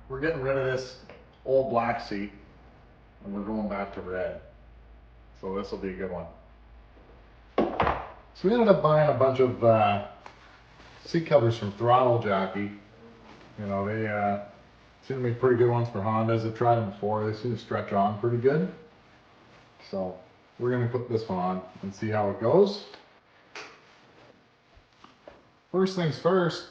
we're getting rid of this old black seat and we're going back to red. So this will be a good one. So we ended up buying a bunch of seat covers from Throttle Jockey. You know, they seem to be pretty good ones for Hondas. I've tried them before. They seem to stretch on pretty good. So we're going to put this one on and see how it goes. First things first,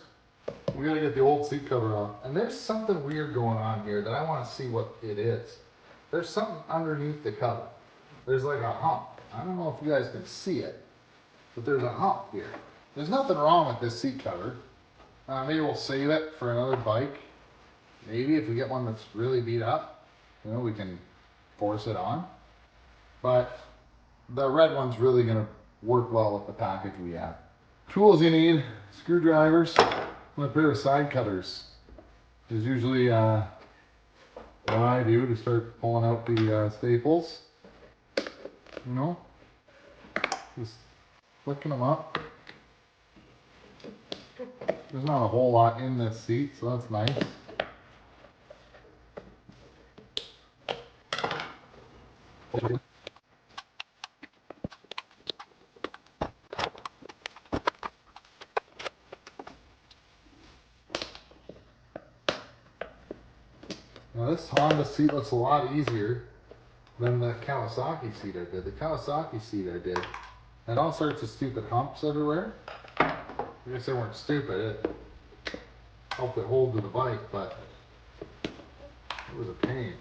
we got to get the old seat cover off. And there's something weird going on here that I want to see what it is. There's something underneath the cover. There's like a hump. I don't know if you guys can see it, but there's a hump here. There's nothing wrong with this seat cover. Maybe we'll save it for another bike. Maybe if we get one that's really beat up, you know, we can force it on. But the red one's really going to work well with the package we have. Tools you need: screwdrivers, and a pair of side cutters. Is usually what I do to start pulling out the staples. You know, just flicking them up. There's not a whole lot in this seat, so that's nice. Now this Honda seat looks a lot easier than the Kawasaki seat I did. The Kawasaki seat I did had all sorts of stupid humps everywhere. I guess they weren't stupid. It helped it hold to the bike, but it was a pain.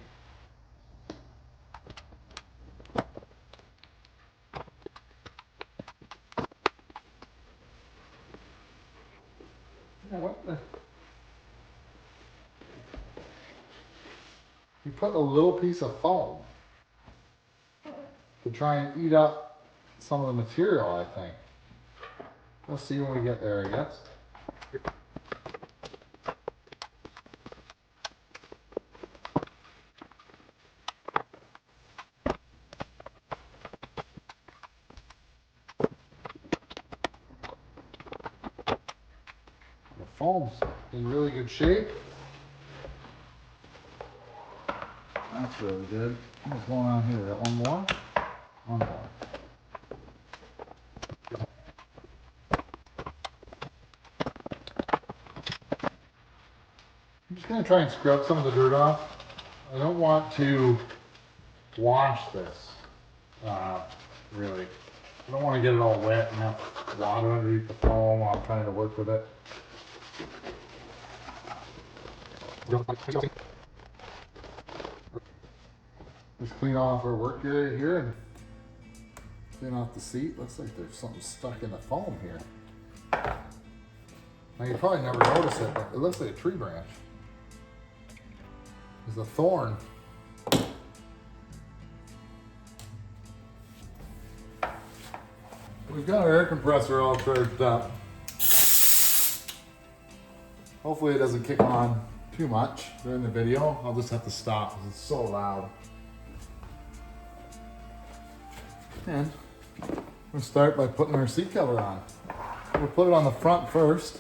Yeah, what the? You put a little piece of foam to try and eat up some of the material, I think. We'll see when we get there, I guess. The foam's in really good shape. That's really good. What's going on here? Got one more? One more. I'm just going to try and scrub some of the dirt off. I don't want to wash this, really. I don't want to get it all wet and have water underneath the foam while I'm trying to work with it. Just clean off our work area here and clean off the seat. Looks like there's something stuck in the foam here. Now you probably never noticed it, but it looks like a tree branch. There's a thorn. We've got our air compressor all charged up. Hopefully it doesn't kick on too much during the video. I'll just have to stop because it's so loud. And we'll start by putting our seat cover on. We'll put it on the front first.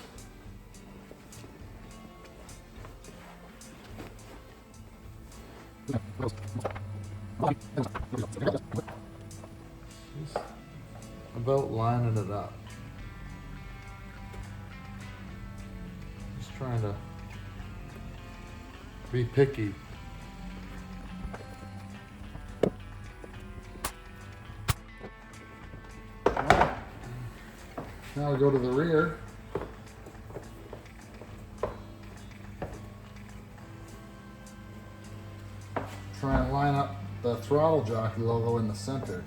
Just about lining it up. Just trying to be picky. Right. Now we go to the rear. Try and line up the Throttle Jockey logo in the center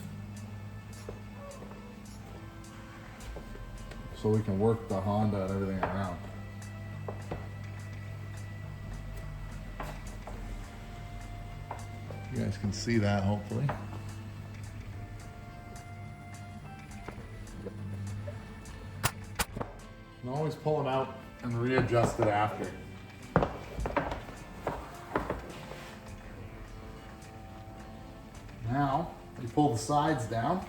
so we can work the Honda and everything around. You guys can see that, hopefully. And always pull it out and readjust it after. Now, you pull the sides down.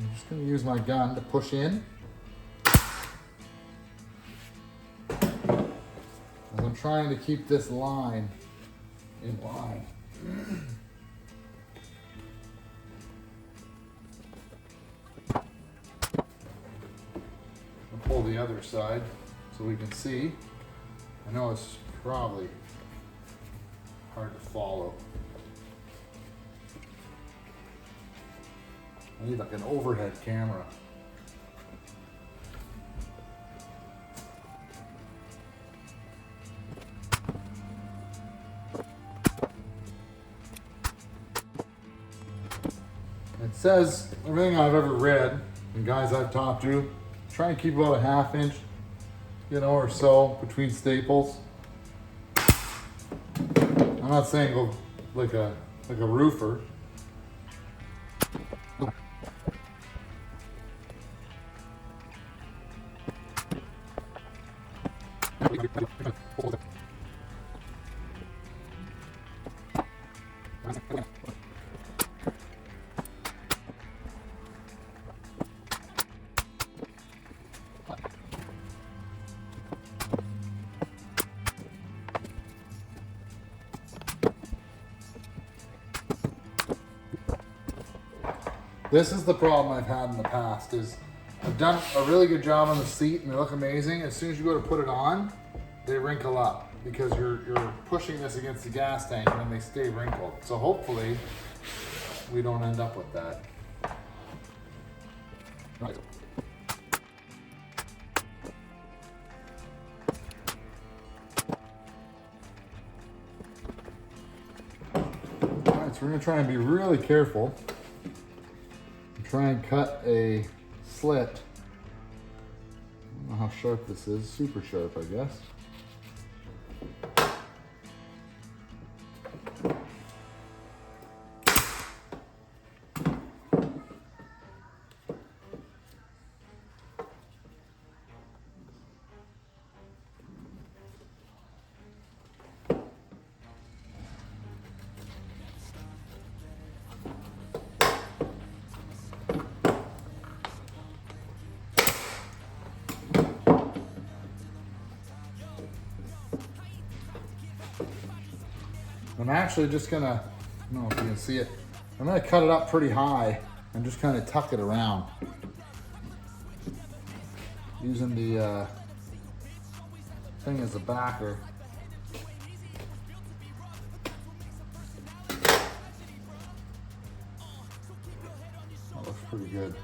I'm just going to use my gun to push in. As I'm trying to keep this line in line. I'll pull the other side so we can see. I know it's probably hard to follow. I need like an overhead camera. It says, everything I've ever read, and guys I've talked to, try and keep about a 1/2 inch, or so between staples. I'm not saying go like a roofer. This is the problem I've had in the past is I've done a really good job on the seat and they look amazing. As soon as you go to put it on, they wrinkle up because you're pushing this against the gas tank and then they stay wrinkled. So hopefully we don't end up with that. Right. Alright, so we're going to try and be really careful. Try and cut a slit. I don't know how sharp this is. Super sharp, I guess. I'm actually just gonna, I don't know if you can see it, I'm gonna cut it up pretty high and just kind of tuck it around. Using the thing as a backer. That looks pretty good.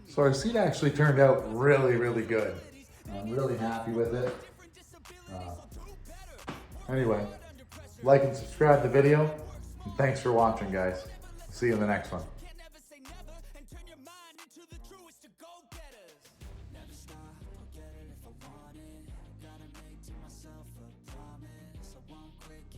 So our seat actually turned out really, really good. I'm really happy with it. Anyway, like and subscribe to the video. And thanks for watching, guys. See you in the next one. Gotta make to myself a promise. I won't quit.